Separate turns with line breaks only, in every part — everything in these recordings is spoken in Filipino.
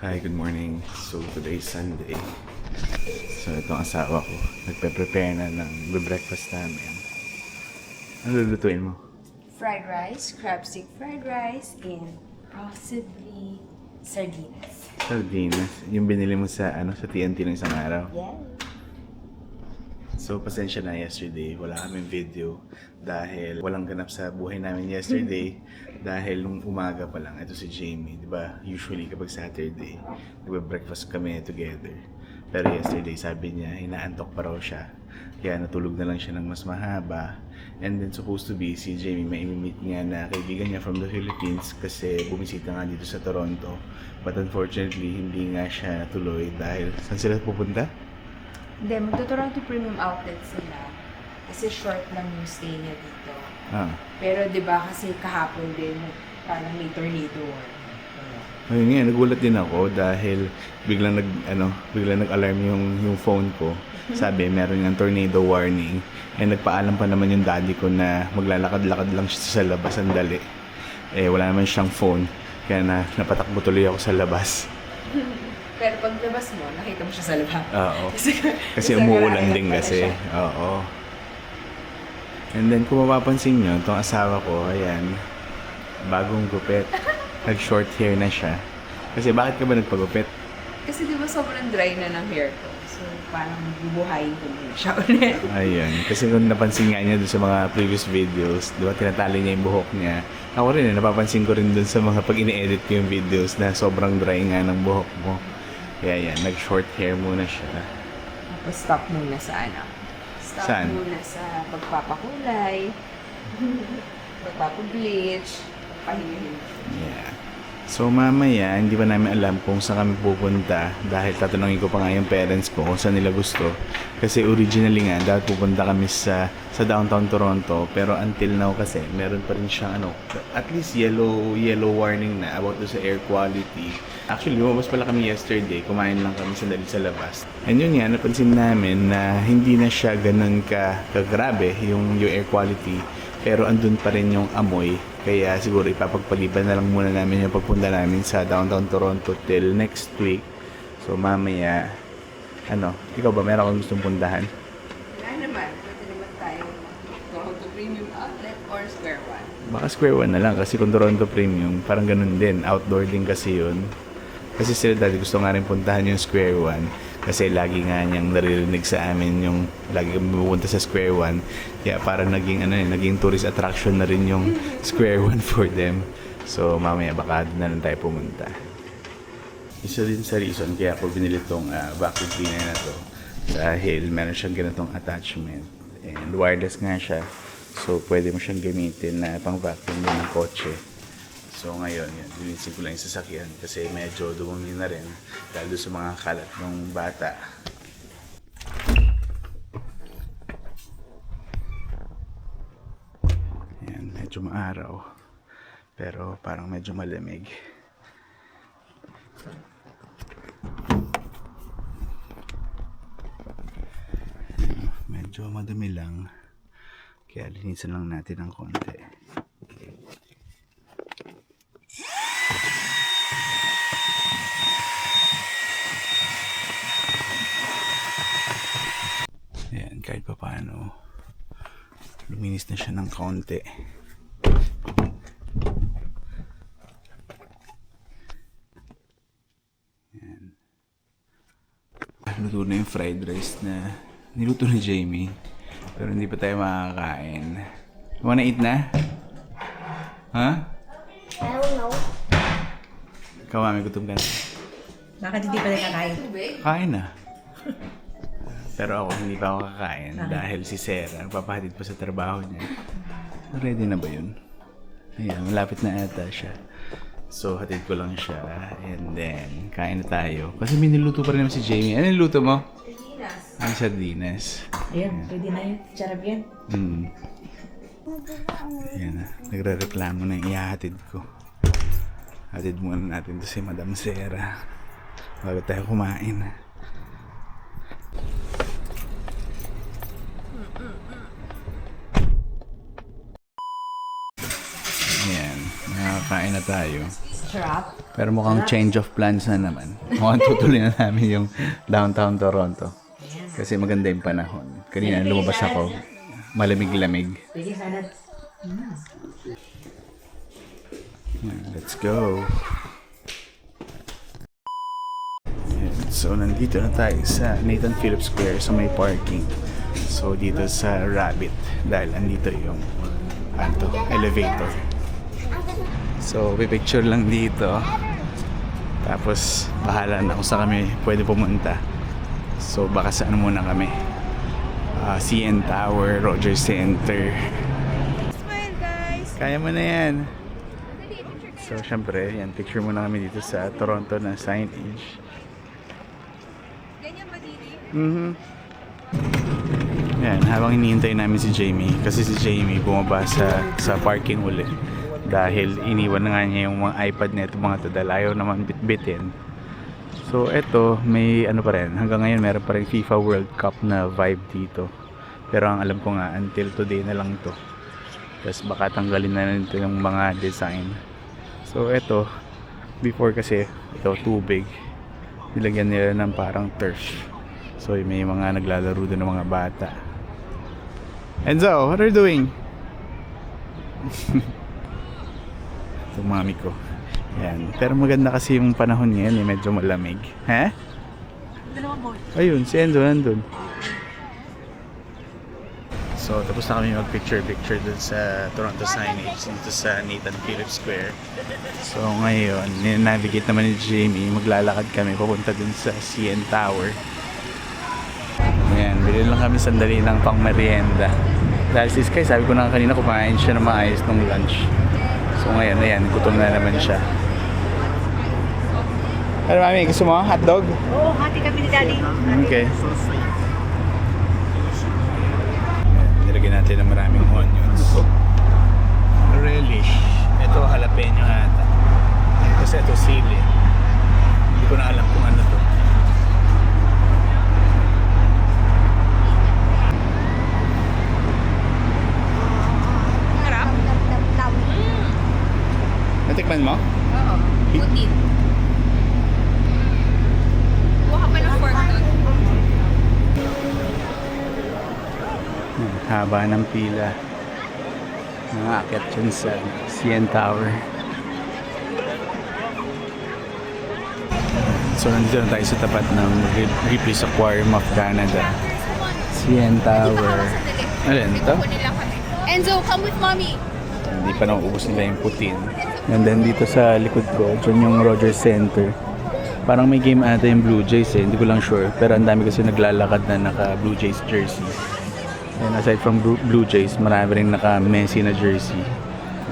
Hi, good morning. So, today is Sunday. So, itong asawa ko, nagpe-prepare na ng breakfast namin. Ano lulutuin mo?
Fried rice, crab stick fried rice, and possibly sardinas.
Sardinas. Yung binili mo sa, sa TNT ng isang araw.
Yeah.
So, pasensya na yesterday. Wala kaming video dahil walang ganap sa buhay namin yesterday. Dahil nung umaga pa lang, ito si Jamie, di ba? Usually kapag Saturday, nagbe-breakfast kami together. Pero yesterday, sabi niya, inaantok pa raw siya. Kaya natulog na lang siya ng mas mahaba. And then supposed to be, si Jamie, may meet niya na kaibigan niya from the Philippines kasi bumisita nga dito sa Toronto. But unfortunately, hindi nga siya natuloy dahil saan sila pupunta?
Hindi, magto-Toronto Premium Outlet sila. Kasi short lang yung stay niya dito. Pero di ba kasi kahapon din, parang may tornado.
Ayun nga, nagulat din ako dahil biglang nag-alarm yung phone ko. Sabi, meron ng tornado warning. And nagpaalam pa naman yung daddy ko na maglalakad-lakad lang siya sa labas sandali. Eh, wala naman siyang phone. Kaya napatakbo tuloy ako sa labas.
Pero paglabas mo, nakita mo siya sa labas.
Oo. Kasi umuulan din kasi. Oo. And then kung mapapansin nyo, itong asawa ko, ayan, bagong gupit. Nag-short hair na siya. Kasi bakit ka ba nagpagupit?
Kasi di ba sobrang dry na ng hair ko. So parang bubuhayin ko na siya ulit.
Ayun. Kasi kung napansin nga niya dun sa mga previous videos, di ba tinatali niya yung buhok niya. Ako rin napapansin ko rin dun sa mga pag ini-edit ko yung videos na sobrang dry nga ng buhok mo. Kaya yan, nag-short hair muna siya.
Tapos stop muna sa ano? Stop
Saan?
muna sa pagpapakulay, pagpapableach, pagpahinga.
Yeah. So mamaya, hindi pa namin alam kung saan kami pupunta dahil tatanungin ko pa nga yung parents ko kung saan nila gusto. Kasi originally nga, dapat pupunta kami sa downtown Toronto. Pero until now kasi, meron pa rin siyang at least yellow warning na about sa air quality. Actually, lumabas pala kami yesterday, kumain lang kami sandali sa labas. And yun nga, napansin namin na hindi na siya ganun kagrabe yung air quality. Pero andun pa rin yung amoy. Kaya siguro ipapagpaliban na lang muna namin yung pagpunta namin sa downtown Toronto till next week. So mamaya, ikaw ba meron kang gustong puntahan?
Wala naman. Pwede naman tayo Toronto Premium Outlet or Square One.
Baka Square One na lang kasi kung Toronto Premium, parang ganun din. Outdoor din kasi yun. Kasi sila dati gusto nga rin puntahan yung Square One. Kasi lagi nga niyang naririnig sa amin yung lagi kami pupunta sa Square One. Kaya parang naging tourist attraction na rin yung Square One for them. So mamaya baka doon na lang tayo pumunta. Isa din sa reason kaya ako binili tong vacuum cleaner na to. Dahil meron siyang ganitong attachment. And wireless nga siya. So pwede mo siyang gamitin na pang vacuum din ng kotse. So ngayon, linisin ko lang yung sasakyan kasi medyo dumumi na rin dahil doon sa mga kalat ng bata. Ayan, medyo maaraw. Pero parang medyo malamig. Ayan, medyo madumi lang. Kaya linisin lang natin ng konti. Ayan, kahit pa paano luminis na siya ng kaunti. Ayan. Luto na yung fried rice na niluto ni Jamie. Pero hindi pa tayo makakain. You wanna eat na? Ha?
I don't know.
Ikaw, mami, gutom ka na.
Bakit hindi pa rin kakain?
Kain na. Pero ako, hindi pa ako kakain dahil si Sarah, nagpapahatid pa sa trabaho niya. Ready na ba yun? Ayan, malapit na ata siya. So, hatid ko lang siya. And then, kain na tayo. Kasi may niluto pa rin naman si Jamie. Ano niluto mo?
Sardinas.
Ang sardinas.
Ayan, pwede na yun. Sarap yan.
Ayan na. Nagre-reklamo na yung ihahatid ko. Hatid muna natin to si Madam Sarah. Bago tayo kumain. Ayan. Nakakain na tayo.
Sarap.
Pero mukhang change of plans na naman. Mukhang tutuloy na namin yung downtown Toronto. Kasi maganda yung panahon. Kanina lumabas ako, malamig-lamig.
Sige, salad.
Let's go. So, nandito na tayo sa Nathan Phillips Square sa may parking. So, dito sa Rabbit. Dahil andito yung elevator. So, pipicture lang dito. Tapos, bahala na kung saan kami pwede pumunta. So, baka saan muna kami. CN Tower, Rogers Center.
Smile, guys!
Kaya mo na yan. So, syempre, yan, picture muna kami dito sa Toronto na signage.
Ganyan ba, Didi?
Yan, habang hinihintay namin si Jamie, kasi si Jamie bumaba sa parking uli. Dahil iniwan na nga niya yung mga iPad nito mga to dahil ayaw naman bitbitin. So, eto, may ano pa rin. Hanggang ngayon, meron pa rin FIFA World Cup na vibe dito. Pero ang alam ko nga, until today na lang to. Tapos baka tanggalin na nito yung mga design. So eto, before kasi ito tubig, nilagyan nila ng parang turf. So may mga naglalaro doon ng mga bata. Enzo, what are you doing? Ito mami ko. Yan. Pero maganda kasi yung panahon ngayon, medyo malamig. Ha? Ayun, si Enzo nandun. So, tapos na kami mag-picture dun sa Toronto signage dito sa Nathan Phillips Square. So, ngayon, ninavigate naman ni Jamie. Maglalakad kami papunta dun sa CN Tower. Ayan, bilhin lang kami sandali ng pang merienda. Dahil si Sky, sabi ko na kanina kumain siya na maayos ng lunch. So, ngayon, ayan, gutom na naman siya. Ano, mami, gusto mo? Hotdog?
Oo, hati kami ni Daddy.
Okay. Nilagyan natin ng maraming onions. Relish. Ito jalapeno ata. Kasi ito sili. Hindi ko na alam kung ano to.
Harap?
Natikman mo?
Oo. Putin. Kuha pa ng fork doon.
Haba ng pila. Nakaakyat dyan sa CN Tower. So nandito na tayo sa tapat ng Ripley's Aquarium of Canada. CN Tower. Alin ito?
Enzo, come with mommy!
Hindi pa nauubos nila yung putin. And then dito sa likod ko, dyan yung Rogers Center. Parang may game ata yung Blue Jays eh, hindi ko lang sure. Pero ang dami kasi naglalakad na naka Blue Jays jersey. And aside from Blue Jays, marami rin naka Messi na jersey.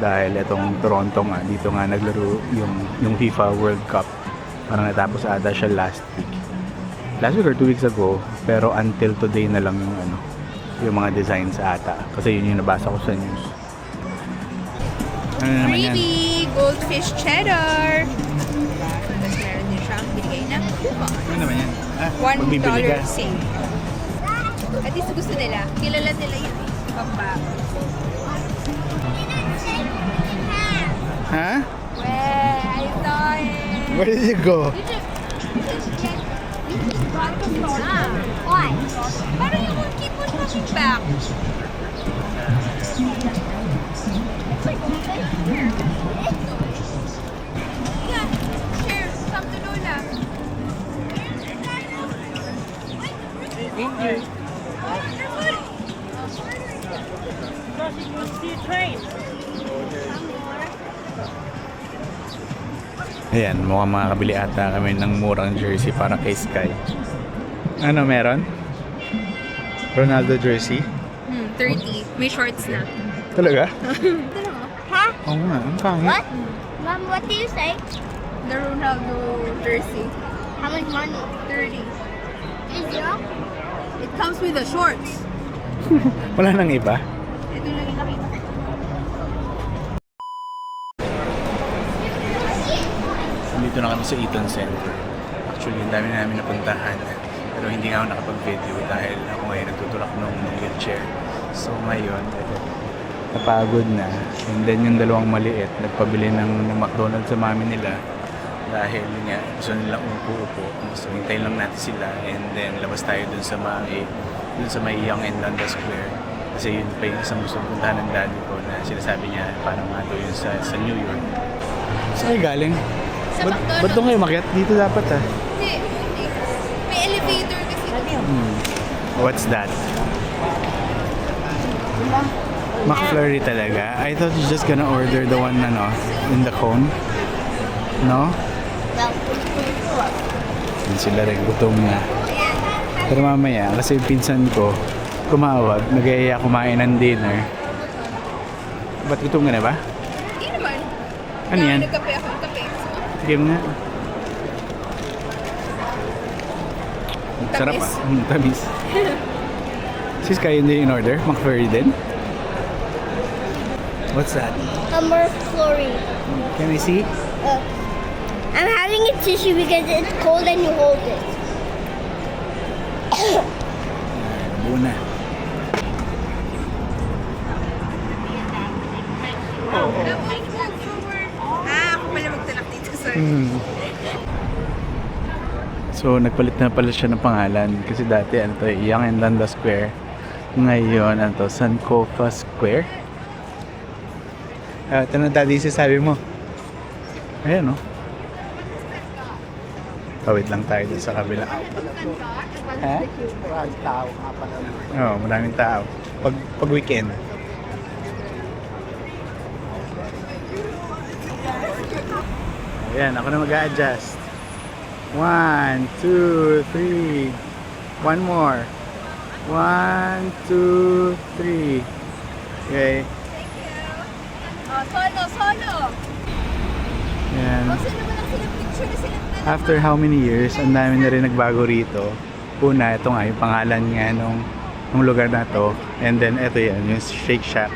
Dahil itong Toronto nga, dito nga naglaro yung FIFA World Cup. Parang natapos ata siya last week. Last week or 2 weeks ago, pero until today na lang yung mga designs ata. Kasi yun yung nabasa ko sa news. Ano naman yan?
Freebie! Goldfish cheddar! Tapos meron din siyang binigay na coupon.
Ano naman yan? Magbibili ka?
$1 save. At least gusto nila. Kilala nila yun eh. Pambago.
Ha?
Well, I saw it!
Where did you go?
You should get Why? Parang you will keep on coming back. Yeah, sure. Come to Lola.
Ayan, mukhang makakabili ata kami ng murang jersey para kay Sky. Ano meron? Ronaldo jersey?
30. May shorts na.
Talaga?
Huh?
Oo nga, ang pangit.
What? Mom, what do you say?
The Ronaldo jersey.
How much money?
30.
Is zero?
It comes with the shorts.
Wala nang iba?
Ito lang yung nakita.
Dito na kami sa Eaton Center. Actually, ang dami namin napuntahan. Pero hindi nga ako nakapag-video dahil ako ngayon nagtutulak ng wheelchair. So ngayon, ito, napagod na. And then yung dalawang maliit, nagpabili ng McDonald's sa mami nila. Dahil yun nga, gusto nilang umupo-upo. So hintayin lang natin sila and then labas tayo dun sa may Young and London Square. Kasi yun pa yung isang gusto puntahan ng daddy ko na sinasabi niya parang nga daw yun sa New York. Saan kayo galing?
Sa McDonald's.
Ba't doon kayo makiat? Dito dapat ah.
Hindi. May elevator kasi.
What's that? McFlurry talaga? I thought you're just gonna order the one in the cone. No? Yan sila rin, gutom na. Pero mamaya, kasi yung pinsan ko, tumawag, nag-iaya kumain ng dinner. Ba't gutom ka na ba?
Hindi naman.
Ano yan?
Nagkape ako. Kape.
Game nga. Sarap ah. Tamis. Sis, kayo hindi in order? McFlurry din? What's that?
A McFlurry.
Can I see?
I'm having a tissue because it's cold and you hold it.
Buna.
Ako pala magtalak dito, sir.
So, nagpalit na pala siya ng pangalan. Kasi dati, Young and London Square. Ngayon, Sankofa Square. Ito na daddy sabi mo. Ayan, no? Kawit lang tayo dun sa kabila. Ha? Maraming tao nga pala. Oo, maraming tao. Pag weekend. Ayan, ako na mag-a-adjust. 1, 2, 3. One more. 1, 2, 3. Okay.
Solo.
Ayan.
Sino mo lang sila picture na sila?
After how many years, ang dami na rin nagbago rito. Una, ito nga, yung pangalan nga nung lugar na to. And then, ito yan, yung Shake Shack.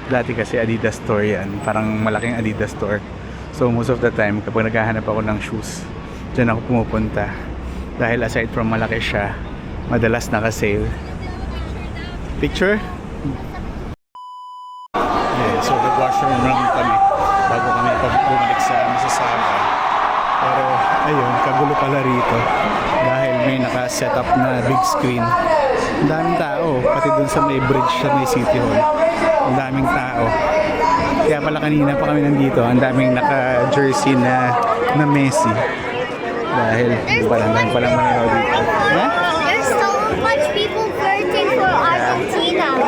Dati kasi Adidas store yan. Parang malaking Adidas store. So, most of the time, kapag naghahanap ako ng shoes, dyan ako pumupunta. Dahil aside from malaki siya, madalas naka-sale. Picture? Okay, so nag-washroom lang kami bago kami bumalik sa Mississauga. Pero ayun, kagulo pala rito dahil may naka-set up na big screen. Ang daming tao, pati dun sa may bridge sa may City Hall. Ang daming tao. Kaya pala kanina pa kami nandito, ang daming naka-jersey na Messi. Dahil palang manonood dito. Ha?
There's so much people flirting for Argentina.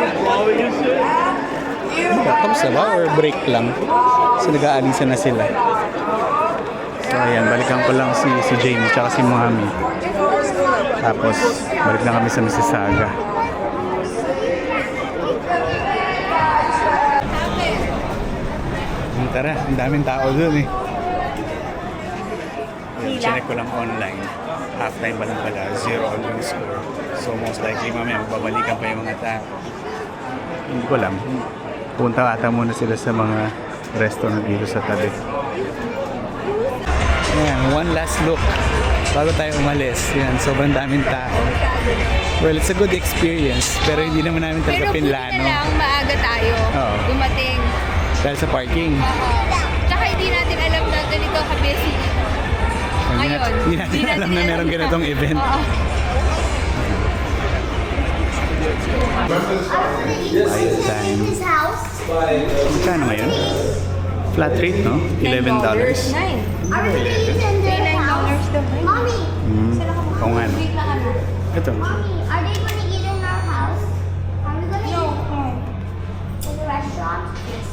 Tapos na ba? Or break lang? So nag-aalisa na sila. So ayan, balikan ko lang si Jamie tsaka si Mami. Tapos balik na kami sa Mississauga. Tara, ang daming tao dun eh. Check ko lang online. Halftime pa lang pala, 0 all yung score. So most likely mamaya magbabalikan pa yung mga tao. Hindi ko alam. Punta ata muna sila sa mga restaurant dito sa tabi. Ayan, one last look bago tayo umalis. Yan, sobrang daming tao. Well, it's a good experience, pero hindi naman namin talaga pinlano.
Pero buti na lang maaga tayo
Oo.
dumating.
Dahil sa parking.
Tsaka hindi natin alam na ganito ka-busy. Ngayon.
Hindi natin alam na meron ganitong event.
Oo.
Bayad time.
His house.
Magkano ngayon? Flat rate, no? $11.
$9.
Are we gonna use in their house? Mommy,
Oo nga, no? Ito.
mommy, are they gonna eat in our house? Are we gonna eat in the restaurant? Yes.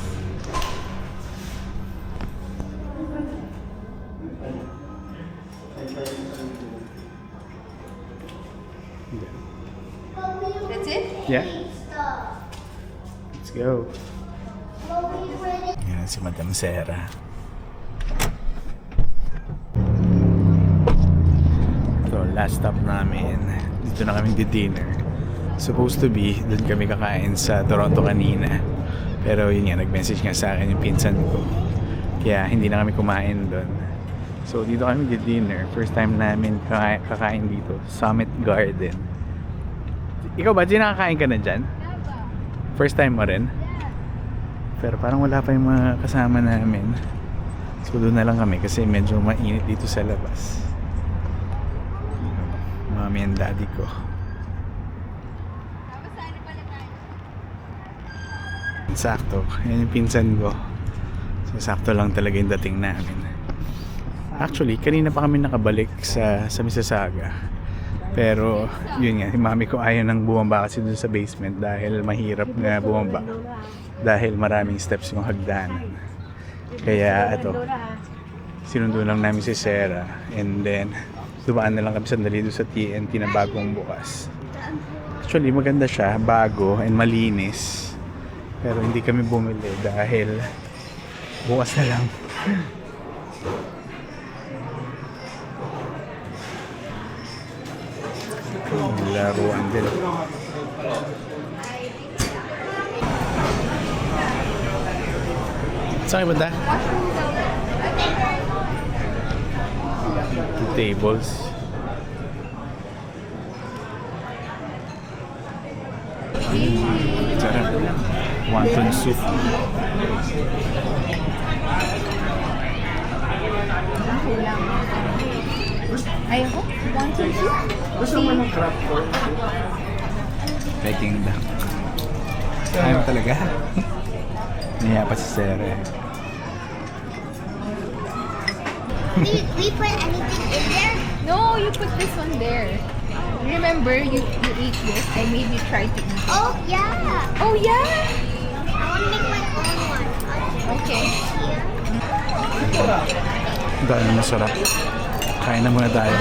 That's it?
Yeah. Let's go. Yan si Madam Sera. So, last stop namin. Dito na kami di-dinner. Supposed to be, doon kami kakain sa Toronto kanina. Pero yun nga, nag-message nga sa akin yung pinsan ko. Kaya hindi na kami kumain doon. So, dito kami di-dinner. First time namin kakain dito. Summit Garden. Ikaw ba, nakakain ka na dyan? First time mo rin? Pero parang wala pa yung mga kasama namin. So doon na lang kami kasi medyo mainit dito sa labas. Mami and daddy ko. Sakto, yan yung pinsan ko. So sakto lang talaga yung dating namin. Actually, kanina pa kami nakabalik sa Mississauga. Pero yun nga, yung mami ko ayaw nang bumaba kasi dun sa basement dahil mahirap nga bumaba. Dahil maraming steps yung hagdanan. Kaya ito, sinundo lang namin si Sarah. And then, dumaan na lang kami sandali doon sa TNT na bagong bukas. Actually, maganda siya, bago and malinis. Pero hindi kami bumili dahil bukas na lang. Laruan din. Saan kayo punta? Tables. Sarap. Wonton soup.
Ayoko. Want to see?
Peking lang. Ayaw talaga. Niya pa si Sarah.
We put anything in there?
No, you put this one there. Remember, you ate this. I made you try to eat it.
Oh, yeah.
Oh, yeah?
I want to make my own one.
Okay.
Dahil masarap. Kain na muna tayo.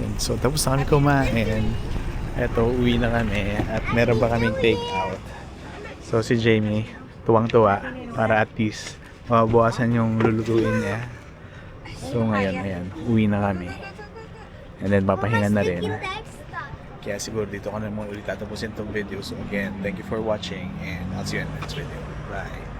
Yan. So tapos na kami kumain. Eto, uwi na kami. At meron pa kaming take out. So si Jamie, tuwang-tuwa para at least mabawasan yung lulutuin niya. So ngayon, ayan, uwi na kami. And then papahinga na rin. Kaya siguro dito ko na muna ulit tatapusin itong video. So again, thank you for watching and I'll see you in the next video. Bye!